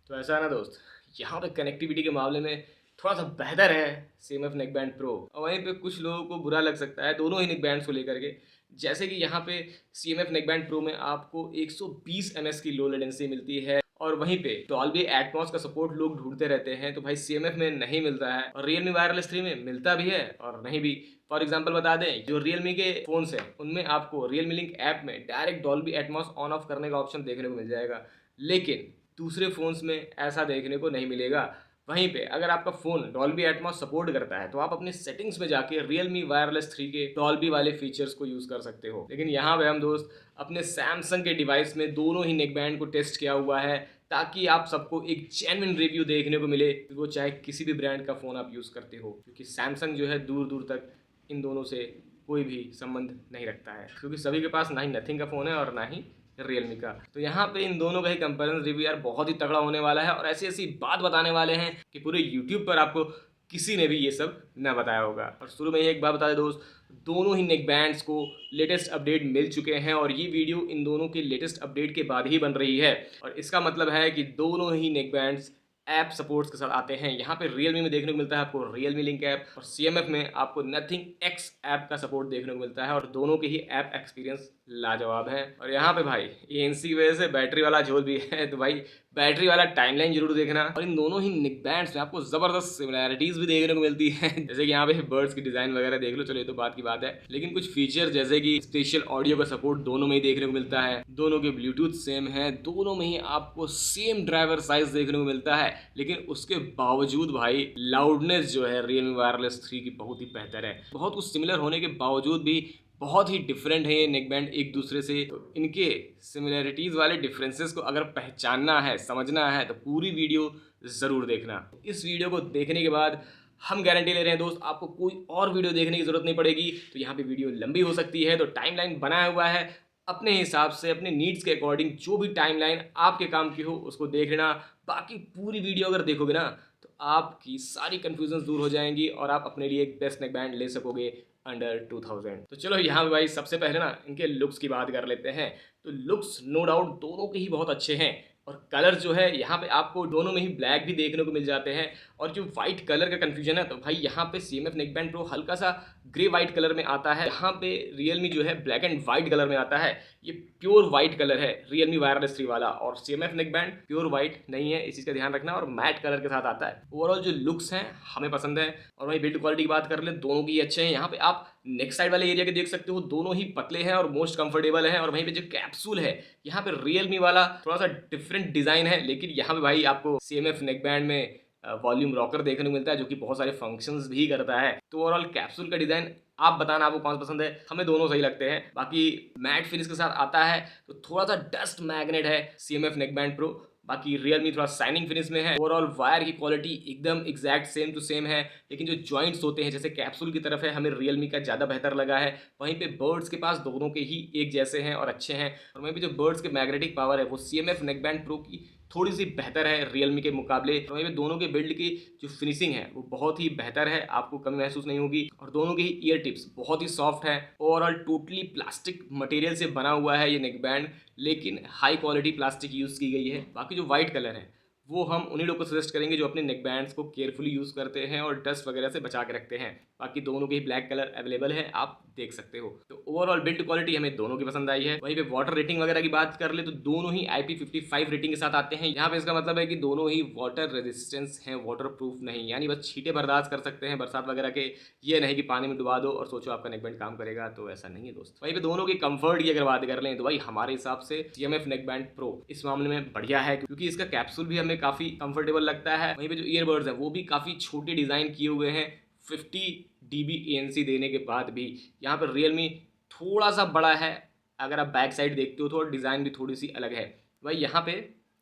तो ऐसा है ना दोस्त, यहाँ पे कनेक्टिविटी के मामले में थोड़ा सा बेहतर है CMF नेक बैंड प्रो, और वहीं पे कुछ लोगों को बुरा लग सकता है दोनों ही नेक बैंड्स को लेकर के। जैसे कि यहाँ पे CMF नेक बैंड प्रो में आपको 120 ms की लो लेटेंसी मिलती है, और वहीं पे डॉल्बी एटमॉस का सपोर्ट लोग ढूंढते रहते हैं, तो भाई CMF में नहीं मिलता है, और Realme वायरलेस 3 में मिलता भी है और नहीं भी। फॉर एग्जाम्पल बता दें, जो Realme के फोन्स हैं उनमें आपको Realme लिंक ऐप में direct Dolby Atmos on off करने का ऑप्शन देखने को मिल जाएगा, लेकिन दूसरे फ़ोन्स में ऐसा देखने को नहीं मिलेगा। वहीं पे अगर आपका फ़ोन डॉल्बी एटमॉस सपोर्ट करता है तो आप अपनी सेटिंग्स में जाके Realme वायरलेस 3 के डॉल्बी वाले फीचर्स को यूज़ कर सकते हो। लेकिन यहाँ पे हम दोस्त अपने सैमसंग के डिवाइस में दोनों ही नेक बैंड को टेस्ट किया हुआ है, ताकि आप सबको एक जेन्युइन रिव्यू देखने को मिले, वो चाहे किसी भी ब्रांड का फ़ोन आप यूज़ करते हो, क्योंकि सैमसंग जो है दूर दूर तक इन दोनों से कोई भी संबंध नहीं रखता है, क्योंकि सभी के पास ना ही नथिंग का फ़ोन है और ना ही Realme का। तो यहाँ पे इन दोनों का ही कंपेरिजन रिव्यू यार बहुत ही तगड़ा होने वाला है, और ऐसी ऐसी बात बताने वाले हैं कि पूरे YouTube पर आपको किसी ने भी ये सब न बताया होगा। और शुरू में ही एक बात बता दे दोस्त, दोनों ही नेक बैंड्स को लेटेस्ट अपडेट मिल चुके हैं, और ये वीडियो इन दोनों के लेटेस्ट अपडेट के बाद ही बन रही है, और इसका मतलब है कि दोनों ही नेक बैंड्स ऐप सपोर्ट्स के साथ आते हैं। यहाँ पे Realme में देखने को मिलता है आपको Realme लिंक ऐप, और CMF में आपको नथिंग X ऐप का सपोर्ट देखने को मिलता है, और दोनों के ही ऐप एक्सपीरियंस लाजवाब है। और यहाँ पे भाई ANC की वजह से बैटरी वाला झोल भी है, तो भाई बैटरी वाला टाइमलाइन जरूर देखना। और इन दोनों ही नेक बैंड्स में आपको जबरदस्त सिमिलैरिटीज भी देखने को मिलती है, जैसे कि यहाँ पे बर्ड्स की डिजाइन वगैरह देख लो, चलो ये तो बात की बात है, लेकिन कुछ फीचर जैसे कि स्पेशल ऑडियो का सपोर्ट दोनों में ही देखने को मिलता है, दोनों के ब्लूटूथ सेम है, दोनों में ही आपको सेम ड्राइवर साइज देखने को मिलता है, लेकिन उसके बावजूद भाई लाउडनेस जो है Realme वायरलेस 3 की बहुत ही बेहतर है। बहुत कुछ सिमिलर होने के बावजूद भी बहुत ही डिफरेंट है ये नेक बैंड एक दूसरे से। तो इनके सिमिलैरिटीज़ वाले डिफरेंसेस को अगर पहचानना है, समझना है, तो पूरी वीडियो ज़रूर देखना। इस वीडियो को देखने के बाद हम गारंटी ले रहे हैं दोस्त, आपको कोई और वीडियो देखने की ज़रूरत नहीं पड़ेगी। तो यहाँ पे वीडियो लंबी हो सकती है, तो टाइमलाइन बनाया हुआ है, अपने हिसाब से अपने नीड्स के अकॉर्डिंग जो भी टाइमलाइन आपके काम की हो उसको देख लेना। बाकी पूरी वीडियो अगर देखोगे ना, तो आपकी सारी कन्फ्यूजन दूर हो जाएंगी, और आप अपने लिए एक बेस्ट नेक बैंड ले सकोगे अंडर 2000। तो चलो यहाँ पे भाई सबसे पहले ना इनके लुक्स की बात कर लेते हैं। तो लुक्स नो डाउट दोनों के ही बहुत अच्छे हैं, और कलर जो है यहाँ पे आपको दोनों में ही ब्लैक भी देखने को मिल जाते हैं। और जो वाइट कलर का कन्फ्यूजन है, तो भाई यहाँ पे CMF नेक बैंड प्रो हल्का सा ग्रे वाइट कलर में आता है, यहाँ पे Realme जो है ब्लैक एंड वाइट कलर में आता है। ये प्योर वाइट कलर है Realme वायरलेस 3 वाला, और CMF neck band pure white नहीं है, इस चीज़ का ध्यान रखना, और मैट कलर के साथ आता है। ओवरऑल जो लुक्स हैं हमें पसंद है। और वही बिल्ड क्वालिटी की बात कर ले, दोनों की अच्छे हैं। यहाँ पे आप नेक्स्ट साइड वाले एरिया के देख सकते हो, दोनों ही पतले हैं और मोस्ट कंफर्टेबल है। और वहीं पे जो कैप्सूल है, यहाँ पे Realme वाला थोड़ा सा डिफरेंट डिजाइन है, लेकिन यहाँ पे भाई आपको CMF नेक बैंड में वॉल्यूम रॉकर देखने को मिलता है, जो कि बहुत सारे फंक्शंस भी करता है। तो ओवरऑल कैप्सूल का डिजाइन आप बताना आपको कौन सा पसंद है, हमें दोनों सही लगते हैं। बाकी मैट फिनिश के साथ आता है, तो थोड़ा सा डस्ट मैग्नेट है CMF नेक बैंड प्रो, बाकी Realme थोड़ा शाइनिंग फिनिश में है। ओवरऑल वायर की क्वालिटी एकदम एग्जैक्ट सेम टू सेम है, लेकिन जो जॉइंट्स होते हैं जैसे कैप्सूल की तरफ है, हमें Realme का ज़्यादा बेहतर लगा है। वहीं पे बर्ड्स के पास दोनों के ही एक जैसे हैं और अच्छे हैं। और वहीं पे जो बर्ड्स के मैग्नेटिक पावर है वो CMF नेक बैंड प्रो की थोड़ी सी बेहतर है Realme के मुकाबले। और वहीं पे दोनों के बिल्ड की जो फिनिशिंग है वो बहुत ही बेहतर है, आपको कमी महसूस नहीं होगी। और दोनों के ही ईयर टिप्स बहुत ही सॉफ्ट है। ओवरऑल टोटली प्लास्टिक मटेरियल से बना हुआ है ये नेक बैंड, लेकिन हाई क्वालिटी प्लास्टिक यूज़ की गई है। बाकी जो वाइट कलर है वो हम उन्हीं लोग को सजेस्ट करेंगे जो अपने नेक बैंड्स को केयरफुली यूज़ करते हैं और डस्ट वगैरह से बचा के रखते हैं। बाकी दोनों के ही ब्लैक कलर अवेलेबल है, आप देख सकते हो। तो ओवरऑल बिल्ड क्वालिटी हमें दोनों की पसंद आई है। वहीं पे वाटर रेटिंग वगैरह की बात कर ले, तो दोनों ही IP55 रेटिंग के साथ आते हैं। यहाँ पे इसका मतलब है कि दोनों ही वाटर रेजिस्टेंस हैं, वाटर प्रूफ नहीं, यानी बस छींटे बर्दाश्त कर सकते हैं बरसात वगैरह के। ये नहीं कि पानी में डुबा दो और सोचो आपका नेक बैंड काम करेगा, तो ऐसा नहीं है दोस्त। वहीं पे दोनों के कंफर्ट की अगर बात कर लें, तो भाई हमारे हिसाब से CMF नेक बैंड प्रो इस मामले में बढ़िया है, क्योंकि इसका कैप्सूल भी हमें काफ़ी कंफर्टेबल लगता है। वहीं पे जो ईयरबड्स हैं वो भी काफ़ी छोटे डिज़ाइन किए हुए हैं, 50 dB ANC देने के बाद भी। यहाँ पर Realme थोड़ा सा बड़ा है, अगर आप बैक साइड देखते हो तो डिज़ाइन भी थोड़ी सी अलग है। भाई यहाँ पे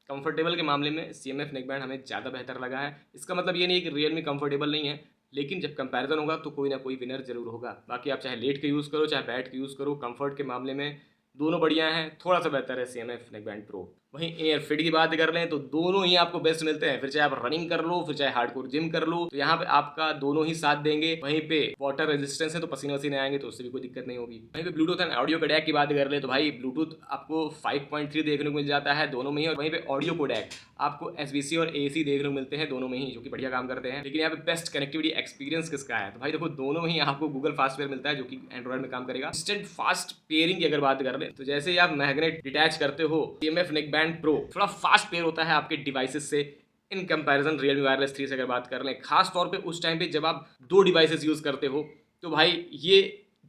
कंफर्टेबल के मामले में CMF नेक बैंड हमें ज़्यादा बेहतर लगा है। इसका मतलब ये नहीं है कि Realme कंफर्टेबल नहीं है, लेकिन जब कंपैरिजन होगा तो कोई ना कोई विनर जरूर होगा। बाकी आप चाहे लेट के यूज़ करो चाहे बैठ के यूज़ करो, कंफर्ट के मामले में दोनों बढ़िया हैं, थोड़ा सा बेहतर है CMF नेक बैंड प्रो। वहीं एयर फिट की बात कर लें तो दोनों ही आपको बेस्ट मिलते हैं, फिर चाहे आप रनिंग कर लो, फिर चाहे हार्डकोर जिम कर लो, तो यहाँ पे आपका दोनों ही साथ देंगे। वहीं पे वाटर रेजिस्टेंस है तो पसीने वसीने आएंगे तो उससे भी कोई दिक्कत नहीं होगी। वहीं पे ब्लूटूथ एंड ऑडियो कोडेक की बात कर ले तो भाई ब्लूटूथ आपको 5.3 देखने को मिल जाता है दोनों में ही, और वहीं पे ऑडियो कोडेक आपको SBC और AC देखने को मिलते हैं दोनों में ही, जो कि बढ़िया काम करते हैं। लेकिन यहाँ पे बेस्ट कनेक्टिविटी एक्सपीरियंस किसका है, तो भाई देखो दोनों में ही आपको गूगल फास्ट पेयर मिलता है जो कि एंड्रॉइड में काम करेगा। इंस्टेंट फास्ट पेयरिंग की अगर बात कर ले तो जैसे ही आप मैग्नेट डिटैच करते हो, CMF नेकबैंड प्रो थोड़ा फास्ट पेयर होता है आपके डिवाइसेस से इन कंपैरिजन Realme वायरलेस 3 से अगर बात कर लें। खास तौर पे उस टाइम पे जब आप दो डिवाइसेस यूज करते हो तो भाई ये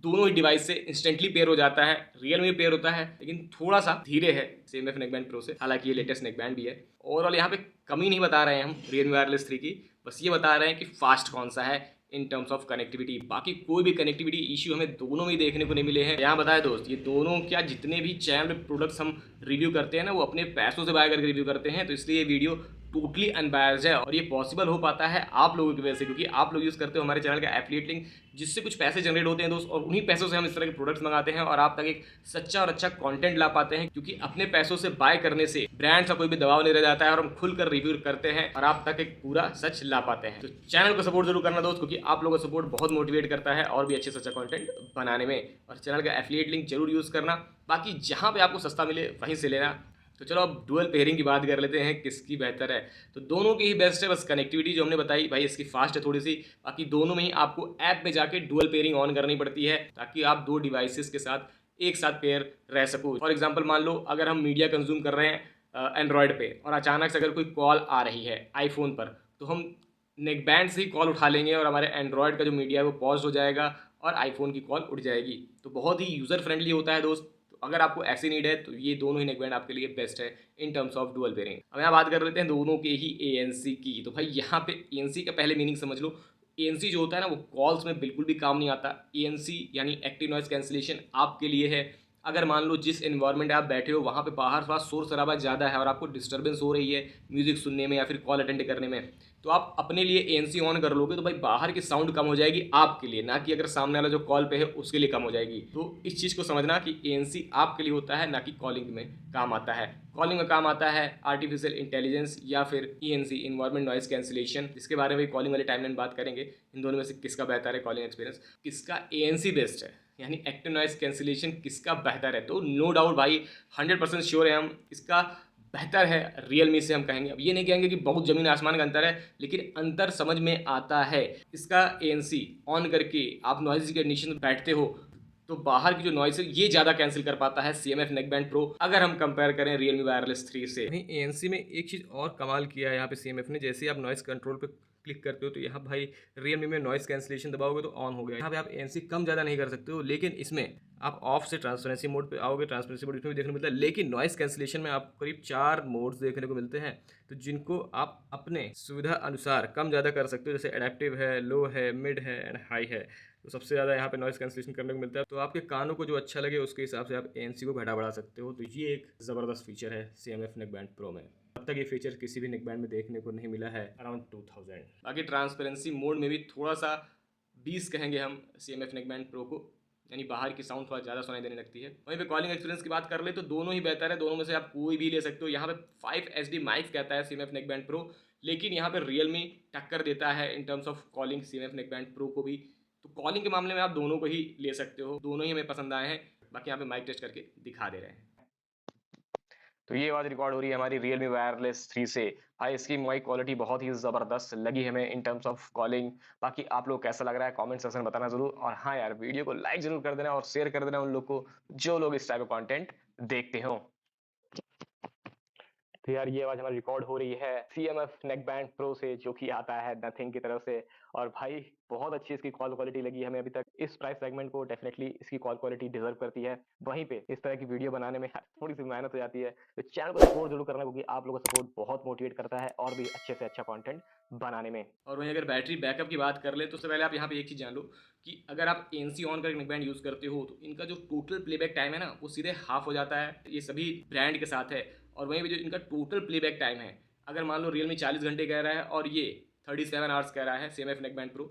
दोनों ही डिवाइस से इंस्टेंटली पेयर हो जाता है। रियल में पेयर होता है लेकिन थोड़ा सा धीरे है CMF नेकबैंड प्रो से, हालांकि ये लेटेस्ट नेकबैंड भी है। ओवरऑल यहाँ पे कमी नहीं बता रहे हैं हम Realme वायरलेस 3 की, बस ये बता रहे हैं कि फास्ट कौन सा है इन टर्म्स ऑफ कनेक्टिविटी। बाकी कोई भी कनेक्टिविटी इश्यू हमें दोनों में देखने को नहीं मिले हैं। यहाँ बताए दोस्त, ये दोनों क्या जितने भी चैनल प्रोडक्ट्स हम रिव्यू करते हैं ना वो अपने पैसों से बाय करके रिव्यू करते हैं, तो इसलिए ये वीडियो टोटली अनबायस्ड है और ये पॉसिबल हो पाता है आप लोगों की वजह से, क्योंकि आप लोग यूज़ करते हो हमारे चैनल का एफिलिएट लिंक, जिससे कुछ पैसे जनरेट होते हैं दोस्त, और उन्हीं पैसों से हम इस तरह के प्रोडक्ट्स मंगाते हैं और आप तक एक सच्चा और अच्छा कंटेंट ला पाते हैं। क्योंकि अपने पैसों से बाय करने से ब्रांड्स का कोई भी दबाव नहीं रह जाता है और हम खुलकर रिव्यू करते हैं और आप तक एक पूरा सच ला पाते हैं। तो चैनल को सपोर्ट जरूर करना दोस्त, क्योंकि आप लोगों का सपोर्ट बहुत मोटिवेट करता है और भी अच्छे से अच्छा कंटेंट बनाने में। और चैनल का एफिलिएट लिंक जरूर यूज़ करना, बाकी जहाँ पे आपको सस्ता मिले वहीं से लेना। तो चलो अब डुअल पेयरिंग की बात कर लेते हैं, किसकी बेहतर है। तो दोनों की ही बेस्ट है, बस कनेक्टिविटी जो हमने बताई भाई इसकी फास्ट है थोड़ी सी। बाकी दोनों में ही आपको ऐप में जाके डुअल पेयरिंग ऑन करनी पड़ती है ताकि आप दो डिवाइसेस के साथ एक साथ पेयर रह सको। फॉर एग्जाम्पल मान लो अगर हम मीडिया कंज्यूम कर रहे हैं एंड्रॉयड पे और अचानक से अगर कोई कॉल आ रही है आईफोन पर, तो हम नेकबैंड से ही कॉल उठा लेंगे और हमारे एंड्रॉयड का जो मीडिया है वो पॉज हो जाएगा और आईफोन की कॉल उठ जाएगी। तो बहुत ही यूज़र फ्रेंडली होता है दोस्त। अगर आपको ऐसी नीड है तो ये दोनों ही नेकबैंड आपके लिए बेस्ट है in terms of dual pairing. अब यहाँ बात कर लेते हैं दोनों के ही ANC की। तो भाई यहाँ पे ANC का पहले मीनिंग समझ लो। ANC जो होता है ना वो कॉल्स में बिल्कुल भी काम नहीं आता। ANC यानी एक्टिव नॉइज कैंसिलेशन आपके लिए है अगर मान लो जिस इन्वायरमेंट आप बैठे हो वहाँ पे बाहर थोड़ा शोर शराबा ज़्यादा है और आपको डिस्टर्बेंस हो रही है म्यूजिक सुनने में या फिर कॉल अटेंड करने में, तो आप अपने लिए ANC ऑन कर लोगे तो भाई बाहर की साउंड कम हो जाएगी आपके लिए, ना कि अगर सामने वाला जो कॉल पे है उसके लिए कम हो जाएगी। तो इस चीज़ को समझना कि ANC आपके लिए होता है, ना कि कॉलिंग में काम आता है। कॉलिंग में काम आता है आर्टिफिशियल इंटेलिजेंस या फिर ENC इन्वायरमेंट नॉइज कैंसिलेशन, जिसके बारे में कॉलिंग वाले टाइमलाइन बात करेंगे। इन दोनों में से किसका बेहतर है कॉलिंग एक्सपीरियंस, किसका ANC बेस्ट है, यानी एक्टिव नॉइज कैंसिलेशन किसका बेहतर है। तो नो डाउट भाई 100% श्योर है हम इसका बेहतर है Realme से हम कहेंगे। अब ये नहीं कहेंगे कि बहुत ज़मीन आसमान का अंतर है, लेकिन अंतर समझ में आता है। इसका ANC ऑन करके आप नॉइज कंडीशन में बैठते हो तो बाहर की जो नॉइस है ये ज़्यादा कैंसिल कर पाता है CMF नेकबैंड प्रो, अगर हम कंपेयर करें Realme वायरलेस 3 से। वहीं ANC में एक चीज़ और कमाल किया है यहाँ पे CMF ने, जैसे ही आप नॉइस कंट्रोल पे क्लिक करते हो तो यहाँ भाई Realme में नॉइस कैंसिलेशन दबाओगे तो ऑन हो गया। यहाँ पे आप ANC कम ज़्यादा नहीं कर सकते हो, लेकिन इसमें आप ऑफ से ट्रांसपेरेंसी मोड पे आओगे। ट्रांसपेरेंसी मोड इसमें भी देखने को मिलता है, लेकिन नॉइस कैंसिलेशन में आपको करीब 4 मोड्स देखने को मिलते हैं, तो जिनको आप अपने सुविधा अनुसार कम ज़्यादा कर सकते हो। जैसे एडेप्टिव है, लो है, मिड है एंड हाई है। तो सबसे ज़्यादा यहाँ पे नॉइस कैंसिलेशन करने को मिलता है, तो आपके कानों को जो अच्छा लगे उसके हिसाब से आप ANC को घटा बढ़ा सकते हो। तो ये एक ज़बरदस्त फीचर है CMF नेकबैंड प्रो में। अब तक ये फीचर किसी भी नेकबैंड में देखने को नहीं मिला है अराउंड 2000। बाकी ट्रांसपेरेंसी मोड में भी थोड़ा सा 20 कहेंगे हम CMF नेकबैंड प्रो को, यानी बाहर की साउंड थोड़ा ज़्यादा सुनाई देने लगती है। वहीं पे कॉलिंग एक्सपीरियंस की बात कर ले तो दोनों ही बेहतर है, दोनों में से आप कोई भी ले सकते हो। यहाँ पे 5 SD माइक्स कहता है CMF नेकबैंड प्रो, लेकिन यहाँ पे Realme टक्कर देता है in terms of calling CMF neckband pro को भी। तो कॉलिंग के मामले में आप दोनों को ही ले सकते हो, दोनों ही हमें पसंद आए हैं। बाकी यहाँ पे माइक टेस्ट करके दिखा दे रहे हैं। तो ये आवाज़ रिकॉर्ड हो रही है हमारी Realme वायरलेस 3 से। भाई इसकी माइक क्वालिटी बहुत ही ज़बरदस्त लगी हमें इन टर्म्स ऑफ कॉलिंग। बाकी आप लोग कैसा लग रहा है कमेंट सेक्शन में बताना ज़रूर, और हाँ यार वीडियो को लाइक ज़रूर कर देना और शेयर कर देना उन लोग को जो लोग इस टाइप का कंटेंट देखते हो। तो यार ये आवाज़ हमारी रिकॉर्ड हो रही है CMF नेकबैंड प्रो से, जो कि आता है नथिंग की तरफ से। और भाई बहुत अच्छी इसकी कॉल क्वालिटी लगी हमें अभी तक। इस प्राइस सेगमेंट को डेफिनेटली इसकी कॉल क्वालिटी डिजर्व करती है। वहीं पे इस तरह की वीडियो बनाने में थोड़ी सी मेहनत हो जाती है, तो चैनल को सपोर्ट जरूर करना, क्योंकि आप लोगों का सपोर्ट बहुत मोटिवेट करता है और भी अच्छे से अच्छा कंटेंट बनाने में। और वहीं अगर बैटरी बैकअप की बात कर ले तो उससे पहले आप यहाँ पे एक चीज़ जान लो कि अगर आप ANC ऑन करके नेकबैंड यूज़ करते हो तो इनका जो टोटल प्लेबैक टाइम है ना वो सीधे हाफ हो जाता है। ये सभी ब्रांड के साथ है। और वहीं पे जो इनका टोटल प्लेबैक टाइम है, अगर मान लो Realme 40 घंटे कह रहा है और ये 37 आवर्स कह रहा है CMF नेकबैंड प्रो,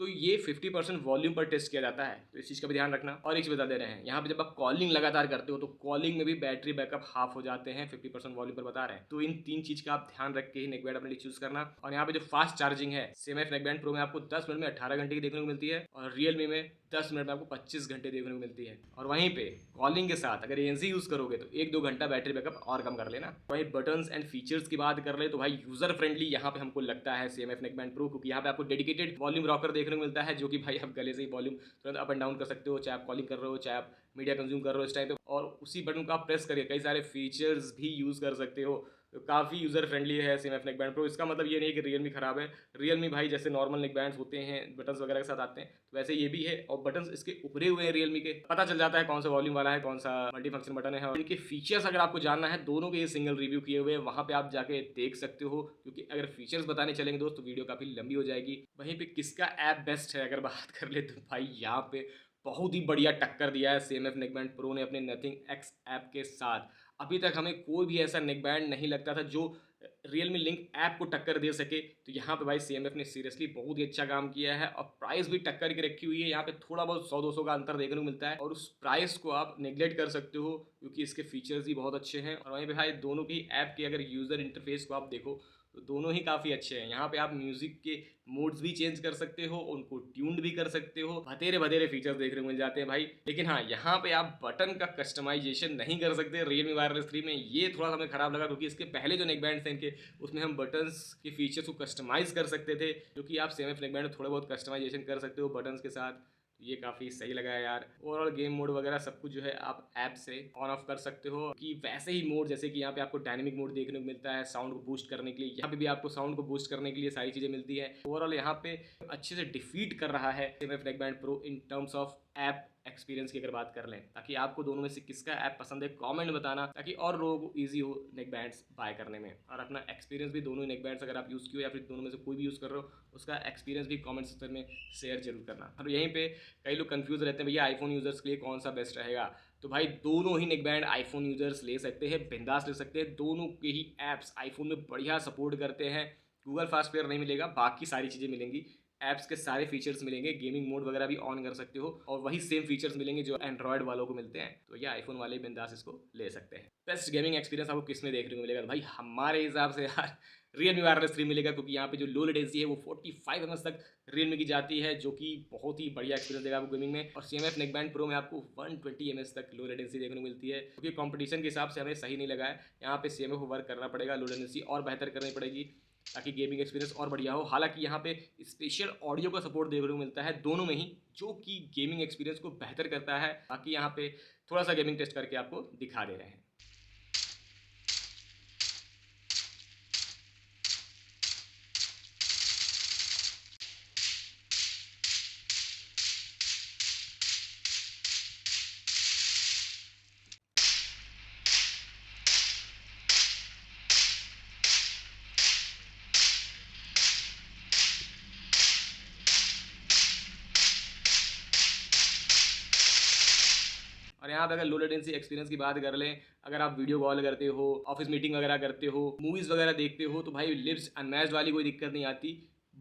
तो ये 50% वॉल्यूम पर टेस्ट किया जाता है, तो इस चीज़ का भी ध्यान रखना। और एक चीज़ बता दे रहे हैं, यहाँ पे जब आप कॉलिंग लगातार करते हो तो कॉलिंग में भी बैटरी बैकअप हाफ हो जाते हैं, 50% वॉल्यूम पर बता रहे हैं। तो इन 3 चीज़ का आप ध्यान रख के ही नेकबैंड अपने लिए चूज़ करना। और यहाँ पे जो फास्ट चार्जिंग है CMF नेकबैंड प्रो में आपको 10 मिनट में 18 घंटे की देखने को मिलती है, और रियलमी में 10 मिनट में आपको 25 घंटे देखने को मिलती है। और वहीं पे कॉलिंग के साथ अगर ANC यूज़ करोगे तो 1-2 घंटा बैटरी बैकअप और कम कर लेना। वहीं बटन्स एंड फीचर्स की बात कर ले तो भाई यूज़र फ्रेंडली यहाँ पे हमको लगता है CMF नेकबैंड प्रो, क्योंकि यहाँ पे आपको डेडिकेटेड वॉल्यूम रॉकर देखने को मिलता है, जो कि भाई आप गले से ही वॉल्यूम तुरंत अप एंड डाउन कर सकते हो, चाहे आप कॉलिंग कर रहे हो, चाहे आप मीडिया कंज्यूम कर रहे हो इस टाइम पे, और उसी बटन को आप प्रेस करके कई सारे फीचर्स भी यूज़ कर सकते हो। तो काफ़ी यूज़र फ्रेंडली है CMF नेकबैंड प्रो। इसका मतलब ये नहीं कि रियलमी ख़राब है, रियलमी भाई जैसे नॉर्मल नेकबैंड्स होते हैं बटन्स वगैरह के साथ आते हैं, तो वैसे ये भी है, और बटन्स इसके उभरे हुए हैं रियलमी के, पता चल जाता है कौन सा वॉल्यूम वाला है, कौन सा मल्टी फंक्शन बटन है। और इनके फीचर्स अगर आपको जानना है, दोनों के ये सिंगल रिव्यू किए हुए हैं, वहाँ पे आप जाके देख सकते हो, क्योंकि अगर फीचर्स बताने चलेंगे दोस्त तो वीडियो काफ़ी लंबी हो जाएगी। वहीं पे किसका ऐप बेस्ट है अगर बात कर ले तो भाई यहाँ पे बहुत ही बढ़िया टक्कर दिया है CMF नेकबैंड प्रो ने अपने नथिंग एक्स ऐप के साथ। अभी तक हमें कोई भी ऐसा नेकबैंड नहीं लगता था जो रियलमी लिंक ऐप को टक्कर दे सके, तो यहाँ पे भाई CMF ने सीरियसली बहुत ही अच्छा काम किया है, और प्राइस भी टक्कर की रखी हुई है। यहाँ पे थोड़ा बहुत 100-200 का अंतर देखने को मिलता है, और उस प्राइस को आप नेग्लेक्ट कर सकते हो क्योंकि इसके फीचर्स ही बहुत अच्छे हैं। और वहीं पे भाई दोनों की ऐप के अगर यूज़र इंटरफेस को आप देखो तो दोनों ही काफ़ी अच्छे हैं। यहाँ पे आप म्यूज़िक के मोड्स भी चेंज कर सकते हो, उनको ट्यून्ड भी कर सकते हो, भतेरे फीचर्स देखने को मिल जाते हैं भाई। लेकिन हाँ, यहाँ पे आप बटन का कस्टमाइजेशन नहीं कर सकते रियलमी वायरलेस 3 में, ये थोड़ा सा हमें ख़राब लगा, क्योंकि इसके पहले जो नेकबैंड थे इनके, उसमें हम बटन्स के फीचर्स को कस्टमाइज़ कर सकते थे, जो कि आप CMF नेकबैंड में थोड़ा बहुत कस्टमाइजेशन कर सकते हो बटन्स के साथ। ये काफ़ी सही लगा है यार। ओवरऑल गेम मोड वगैरह सब कुछ जो है आप ऐप से ऑन ऑफ कर सकते हो, कि वैसे ही मोड जैसे कि यहाँ पे आपको डायनेमिक मोड देखने को मिलता है साउंड को बूस्ट करने के लिए, यहाँ पे भी आपको साउंड को बूस्ट करने के लिए सारी चीज़ें मिलती है। ओवरऑल यहाँ पे अच्छे से डिफीट कर रहा है CMF neckband pro in terms of app experience की अगर बात कर लें। ताकि आपको दोनों में से किसका ऐप पसंद है कमेंट बताना, ताकि और लोगों को ईजी हो नेकबैंड्स बाय करने में। और अपना एक्सपीरियंस भी दोनों नेकबैंड्स अगर आप यूज़ किए या फिर दोनों में से कोई भी यूज़ कर रहे हो, उसका एक्सपीरियंस भी कमेंट सेक्शन में शेयर जरूर करना। और यहीं पे कई लोग कंफ्यूज रहते हैं भैया आईफोन यूज़र्स के लिए कौन सा बेस्ट रहेगा, तो भाई दोनों ही नेकबैंड आईफोन यूज़र्स ले सकते हैं, बिंदास ले सकते हैं। दोनों के ही ऐप्स आईफोन में बढ़िया सपोर्ट करते हैं। गूगल फास्ट पेयर नहीं मिलेगा, बाकी सारी चीज़ें मिलेंगी, ऐप्स के सारे फीचर्स मिलेंगे, गेमिंग मोड वगैरह भी ऑन कर सकते हो, और वही सेम फीचर्स मिलेंगे जो एंड्रॉयड वालों को मिलते हैं। तो ये आईफोन वाले बिंदास इसको ले सकते हैं। बेस्ट गेमिंग एक्सपीरियंस आपको किस में देखने को मिलेगा, तो भाई हमारे हिसाब से यार रियलमी वायरलेस 3 मिलेगा, क्योंकि यहाँ पे जो लो लेटेंसी है वो 45 ms तक रियलमी की जाती है, जो कि बहुत ही बढ़िया एक्सपीरियंस देगा आपको गेमिंग में। और CMF नेकबैंड प्रो में आपको 120 ms तक लो लेटेंसी देखने को मिलती है, क्योंकि कंपटीशन के हिसाब से हमें सही नहीं लगा है। यहाँ पे CMF को वर्क करना पड़ेगा, लो लेटेंसी और बेहतर करनी पड़ेगी, ताकि गेमिंग एक्सपीरियंस और बढ़िया हो। हालांकि यहाँ पे स्पेशल ऑडियो का सपोर्ट देखने को मिलता है दोनों में ही, जो कि गेमिंग एक्सपीरियंस को बेहतर करता है। बाकी यहाँ पे थोड़ा सा गेमिंग टेस्ट करके आपको दिखा दे रहे हैं। और यहाँ पे अगर लो लेटेंसी एक्सपीरियंस की बात कर लें, अगर आप वीडियो कॉल करते हो, ऑफिस मीटिंग वगैरह करते हो, मूवीज़ वगैरह देखते हो, तो भाई लिप्स अनमैच्ड वाली कोई दिक्कत नहीं आती।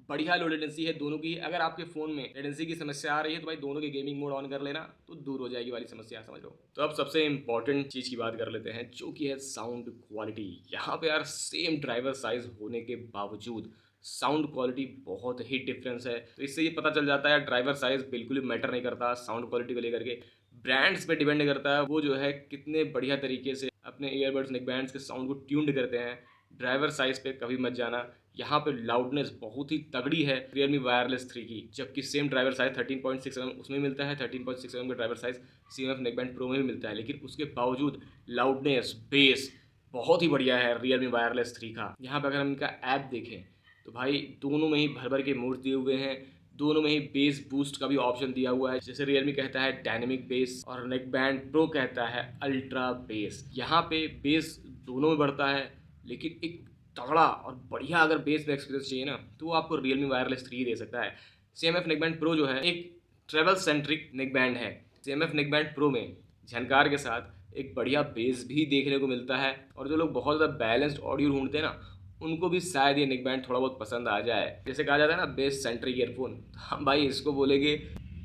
बढ़िया लो लेटेंसी है दोनों की। अगर आपके फ़ोन में लेटेंसी की समस्या आ रही है तो भाई दोनों के गेमिंग मोड ऑन कर लेना, तो दूर हो जाएगी वाली समस्या, समझ लो। तो अब सबसे इंपॉर्टेंट चीज़ की बात कर लेते हैं, जो कि है साउंड क्वालिटी। यहाँ पे यार सेम ड्राइवर साइज होने के बावजूद साउंड क्वालिटी बहुत ही डिफरेंस है। तो इससे ये पता चल जाता है ड्राइवर साइज बिल्कुल भी मैटर नहीं करता साउंड क्वालिटी को लेकर के, ब्रांड्स पे डिपेंड करता है वो जो है कितने बढ़िया तरीके से अपने ईयरबड्स नेकबैंड्स के साउंड को ट्यून्ड करते हैं। ड्राइवर साइज पे कभी मत जाना। यहाँ पे लाउडनेस बहुत ही तगड़ी है रियलमी वायरलेस 3 की, जबकि सेम ड्राइवर साइज 13.6 mm उसमें मिलता है, 13.6 mm का driver size CMF neckband pro में भी मिलता है, लेकिन उसके बावजूद लाउडनेस बेस बहुत ही बढ़िया है रियलमी वायरलेस 3 का। यहाँ पे अगर हम इनका ऐप देखें तो भाई दोनों में ही भर भर के मोड्स दिए हुए हैं, दोनों में ही बेस बूस्ट का भी ऑप्शन दिया हुआ है। जैसे रियलमी कहता है डायनेमिक बेस और नेकबैंड प्रो कहता है अल्ट्रा बेस। यहाँ पे बेस दोनों में बढ़ता है, लेकिन एक तगड़ा और बढ़िया अगर बेस में एक्सपीरियंस चाहिए ना, तो वो आपको रियलमी वायरलेस 3 दे सकता है। CMF नेकबैंड प्रो जो है एक ट्रेवल सेंट्रिक नेकबैंड है। CMF नेकबैंड प्रो में झनकार के साथ एक बढ़िया बेस भी देखने को मिलता है, और जो लोग बहुत ज़्यादा बैलेंस्ड ऑडियो ढूंढते हैं ना, उनको भी शायद ये नेक बैंड थोड़ा बहुत पसंद आ जाए। जैसे कहा जाता है ना बेस सेंट्रिक ईयरफोन, तो हम भाई इसको बोलेंगे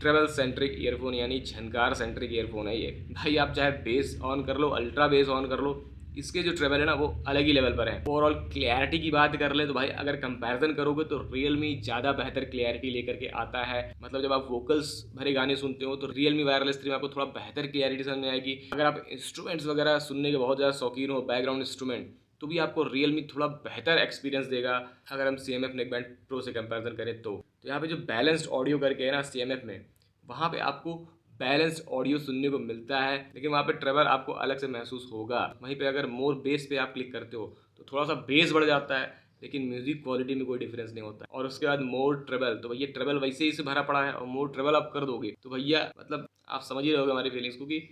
ट्रेवल सेंट्रिक ईयरफोन, यानी झनकार सेंट्रिक ईयरफोन है ये। भाई आप चाहे बेस ऑन कर लो, अल्ट्रा बेस ऑन कर लो, इसके जो ट्रेवल है ना वो अलग ही लेवल पर है। ओवरऑल क्लैरिटी की बात कर ले तो भाई अगर कंपैरिजन करोगे तो रियलमी ज़्यादा बेहतर क्लैरिटी लेकर के आता है। मतलब जब आप वोकल्स भरे गाने सुनते हो तो रियलमी वायरलेस 3 में आपको थोड़ा बेहतर क्लैरिटी समझ में आएगी। अगर आप इंस्ट्रूमेंट्स वगैरह सुनने के बहुत ज़्यादा शौकीन हो, बैकग्राउंड इंस्ट्रूमेंट, तो भी आपको रियलमी थोड़ा बेहतर एक्सपीरियंस देगा अगर हम CMF नेकबैंड प्रो से कंपैरिजन करें तो। यहाँ पे जो बैलेंस्ड ऑडियो करके है ना CMF में, वहाँ पे आपको बैलेंस्ड ऑडियो सुनने को मिलता है, लेकिन वहाँ पे ट्रेवल आपको अलग से महसूस होगा। वहीं पे अगर मोर बेस पे आप क्लिक करते हो तो थोड़ा सा बेस बढ़ जाता है, लेकिन म्यूजिक क्वालिटी में कोई डिफरेंस नहीं होता। और उसके बाद मोर ट्रेवल, तो भैया ट्रेवल वैसे ही से भरा पड़ा है, और मोर ट्रेवल आप कर दोगे तो भैया मतलब आप समझ ही रहोगे हमारी फीलिंग्स को कि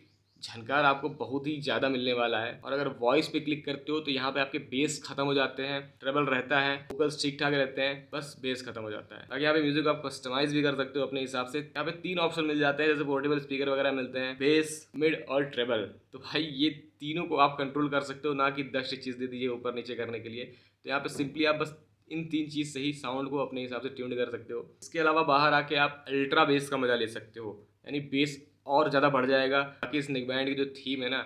झनकार आपको बहुत ही ज़्यादा मिलने वाला है। और अगर वॉइस पे क्लिक करते हो तो यहाँ पे आपके बेस खत्म हो जाते हैं, ट्रेबल रहता है, वोकल्स ठीक ठाक रहते हैं, बस बेस खत्म हो जाता है। बाकी यहाँ पे म्यूजिक आप कस्टमाइज भी कर सकते हो अपने हिसाब से। यहाँ पे 3 ऑप्शन मिल जाते हैं, जैसे पोर्टेबल स्पीकर वगैरह मिलते हैं, बेस, मिड और ट्रेबल। तो भाई ये तीनों को आप कंट्रोल कर सकते हो, ना कि 10 चीज़ दे दीजिए ऊपर नीचे करने के लिए। तो यहाँ पे सिंपली आप बस इन 3 चीज़ से ही साउंड को अपने हिसाब से ट्यून कर सकते हो। इसके अलावा बाहर आके आप अल्ट्रा बेस का मजा ले सकते हो, यानी बेस और ज़्यादा बढ़ जाएगा। बाकी इस नेक बैंड की जो थीम है ना,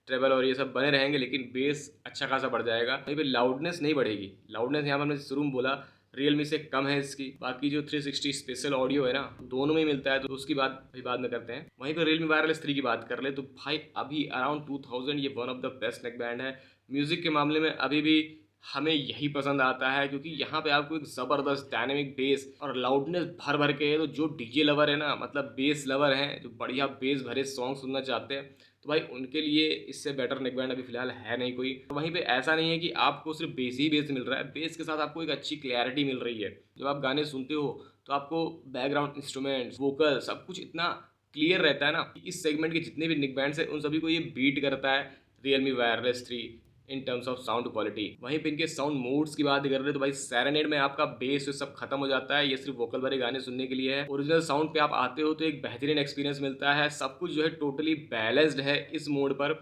ट्रेबल और ये सब बने रहेंगे, लेकिन बेस अच्छा खासा बढ़ जाएगा। वहीं पे लाउडनेस नहीं बढ़ेगी। लाउडनेस यहाँ पर हमने शुरू में बोला रियलमी से कम है इसकी। बाकी जो 360 स्पेशल ऑडियो है ना, दोनों में ही मिलता है, तो उसकी बात भी बाद में करते हैं। वहीं पर रियलमी वायरलेस 3 की बात कर ले तो भाई अभी अराउंड 2000 ये one of the best neck band है। म्यूजिक के मामले में अभी भी हमें यही पसंद आता है, क्योंकि यहाँ पे आपको एक ज़बरदस्त डायनेमिक बेस और लाउडनेस भर भर के है। तो जो डीजे लवर है ना, मतलब बेस लवर हैं, जो बढ़िया बेस भरे सॉन्ग सुनना चाहते हैं, तो भाई उनके लिए इससे बेटर नेक बैंड अभी फिलहाल है नहीं कोई। तो वहीं पे ऐसा नहीं है कि आपको सिर्फ बेस ही बेस मिल रहा है, बेस के साथ आपको एक अच्छी क्लैरिटी मिल रही है। जब आप गाने सुनते हो तो आपको बैकग्राउंड इंस्ट्रूमेंट्स, वोकल, सब कुछ इतना क्लियर रहता है ना कि इस सेगमेंट के जितने भी नेक बैंड्स हैं उन सभी को ये बीट करता है Realme wireless 3 in terms of sound quality. वहीं पे इनके साउंड मोड्स की बात कर रहे हैं तो भाई सेरेनेड में आपका बेस सब खत्म हो जाता है, ये सिर्फ वोकल भरे गाने सुनने के लिए है। ओरिजिनल साउंड पे आप आते हो तो एक बेहतरीन एक्सपीरियंस मिलता है, सब कुछ जो है टोटली बैलेंस्ड है इस मोड पर।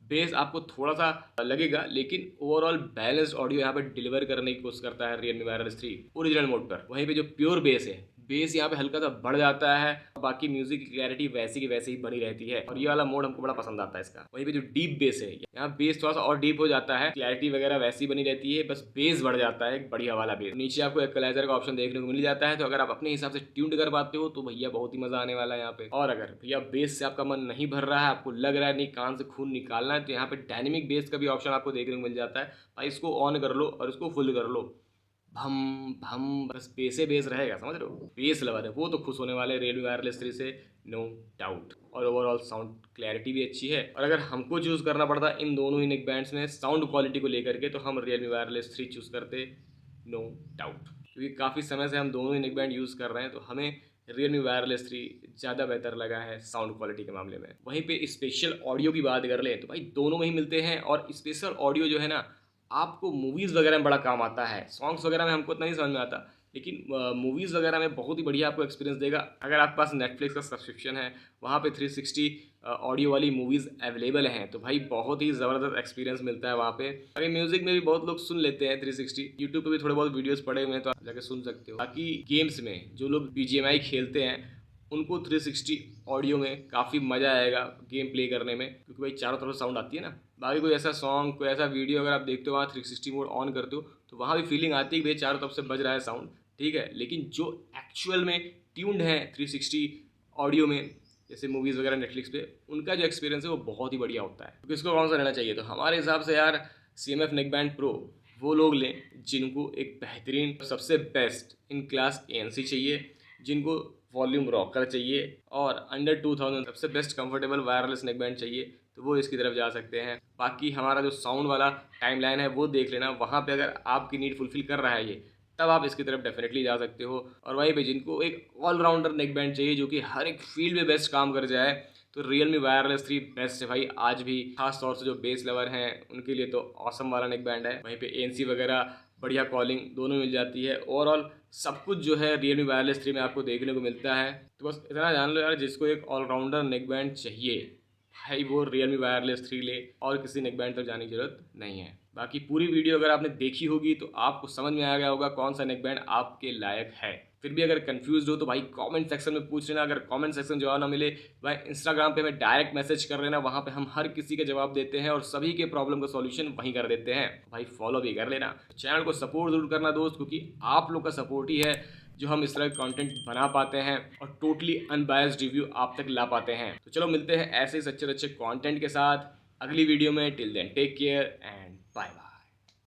बेस आपको थोड़ा सा लगेगा, लेकिन ओवरऑल बैलेंस्ड ऑडियो यहाँ पे डिलीवर करने की कोशिश करता है रियलमी वायरलेस 3 ओरिजिनल मोड पर। वहीं पे जो प्योर बेस है, बेस यहाँ पे हल्का सा बढ़ जाता है, बाकी म्यूजिक की क्लैरिटी वैसी की वैसी ही बनी रहती है, और ये वाला मोड हमको बड़ा पसंद आता है इसका। वहीं पे जो डीप बेस है, यहाँ बेस थोड़ा सा और डीप हो जाता है, क्लैरिटी वगैरह वैसी बनी रहती है, बस बेस बढ़ जाता है, एक बढ़िया वाला बेस। नीचे आपको इक्वलाइजर का ऑप्शन देखने को मिल जाता है, तो अगर आप अपने हिसाब से ट्यून्ड कर पाते हो तो भैया बहुत ही मजा आने वाला है यहाँ पे। और अगर भैया बेस से आपका मन नहीं भर रहा है, आपको लग रहा है नहीं कान से खून निकालना है, तो यहाँ पे डायनेमिक बेस का भी ऑप्शन आपको देखने को मिल जाता है। भाई इसको ऑन कर लो और इसको फुल कर लो, भम भम, बस बेसे बेस रहेगा, समझ रहे हो। बेस लवर है वो तो खुश होने वाले रियलमी वायरलेस 3 से, नो डाउट। और ओवरऑल साउंड क्लैरिटी भी अच्छी है। और अगर हमको चूज़ करना पड़ता इन दोनों ही नेक बैंड्स में साउंड क्वालिटी को लेकर के, तो हम रियलमी वायरलेस 3 चूज़ करते, नो डाउट। क्योंकि काफ़ी समय से हम दोनों ही नेक बैंड यूज़ कर रहे हैं, तो हमें रियलमी वायरलेस 3 ज़्यादा बेहतर लगा है साउंड क्वालिटी के मामले में। वहीं पे स्पेशल ऑडियो की बात कर लें तो भाई दोनों में ही मिलते हैं, और स्पेशल ऑडियो जो है ना आपको मूवीज़ वगैरह में बड़ा काम आता है। सॉन्ग्स वगैरह में हमको इतना नहीं समझ में आता, लेकिन मूवीज़ वगैरह में बहुत ही बढ़िया आपको एक्सपीरियंस देगा। अगर आपके पास नेटफ्लिक्स का सब्सक्रिप्शन है, वहाँ पे 360 ऑडियो वाली मूवीज़ अवेलेबल हैं, तो भाई बहुत ही ज़बरदस्त एक्सपीरियंस मिलता है वहाँ पे। अगर म्यूज़िक में भी बहुत लोग सुन लेते हैं 360, यूट्यूब पे भी थोड़े बहुत वीडियोस पड़े हुए हैं, तो आप जाके सुन सकते हो। बाकी गेम्स में जो लोग BGMI खेलते हैं उनको 360 ऑडियो में काफ़ी मज़ा आएगा गेम प्ले करने में, क्योंकि भाई चारों तरफ साउंड आती है ना। बाकी कोई ऐसा सॉन्ग, कोई ऐसा वीडियो अगर आप देखते हो वहाँ 360 मोड ऑन करते हो, तो वहाँ भी फीलिंग आती है कि भाई चारों तरफ से बज रहा है साउंड, ठीक है। लेकिन जो एक्चुअल में ट्यून्ड है 360 ऑडियो में, जैसे मूवीज़ वगैरह नेटफ्लिक्स पे, उनका जो एक्सपीरियंस है वो बहुत ही बढ़िया होता है। तो किसको कौन सा लेना चाहिए? तो हमारे हिसाब से यार CMF नेकबैंड प्रो वो लोग लें जिनको एक बेहतरीन, सबसे बेस्ट इन क्लास ANC चाहिए, जिनको वॉल्यूम रॉकर चाहिए, और अंडर 2000 सबसे बेस्ट कंफर्टेबल वायरलेस नेकबैंड चाहिए, तो वो इसकी तरफ जा सकते हैं। बाकी हमारा जो साउंड वाला टाइमलाइन है वो देख लेना, वहाँ पे अगर आपकी नीड फुलफिल कर रहा है ये, तब आप इसकी तरफ डेफिनेटली जा सकते हो। और वहीं पे जिनको एक ऑलराउंडर नेकबैंड चाहिए जो कि हर एक फील्ड में बेस्ट काम कर जाए, तो रियलमी वायरलेस 3 बेस्ट है भाई आज भी। खास तौर से जो बेस लवर हैं उनके लिए तो ऑसम वाला नेकबैंड है। वहीं पे ANC वगैरह बढ़िया कॉलिंग दोनों मिल जाती है। ओवरऑल सब कुछ जो है रियलमी वायरलेस 3 में आपको देखने को मिलता है। तो बस इतना जान लो यार, जिसको एक ऑलराउंडर नेकबैंड चाहिए भाई वो रियलमी वायरलेस 3 ले, और किसी नेकबैंड तक जाने की जरूरत नहीं है। बाकी पूरी वीडियो अगर आपने देखी होगी तो आपको समझ में आ गया होगा कौन सा नेक बैंड आपके लायक है। फिर भी अगर कंफ्यूज हो तो भाई कमेंट सेक्शन में पूछ लेना। अगर कमेंट सेक्शन जवाब ना मिले भाई इंस्टाग्राम पे हमें डायरेक्ट मैसेज कर लेना, वहाँ पे हम हर किसी के जवाब देते हैं और सभी के प्रॉब्लम का सॉल्यूशन वहीं कर देते हैं। भाई फॉलो भी कर लेना, चैनल को सपोर्ट जरूर करना दोस्त, क्योंकि आप लोग का सपोर्ट ही है जो हम इस तरह का कंटेंट बना पाते हैं और टोटली अनबायस्ड रिव्यू आप तक ला पाते हैं। तो चलो मिलते हैं ऐसे ही अच्छे अच्छे कंटेंट के साथ अगली वीडियो में। Till then take care and bye bye.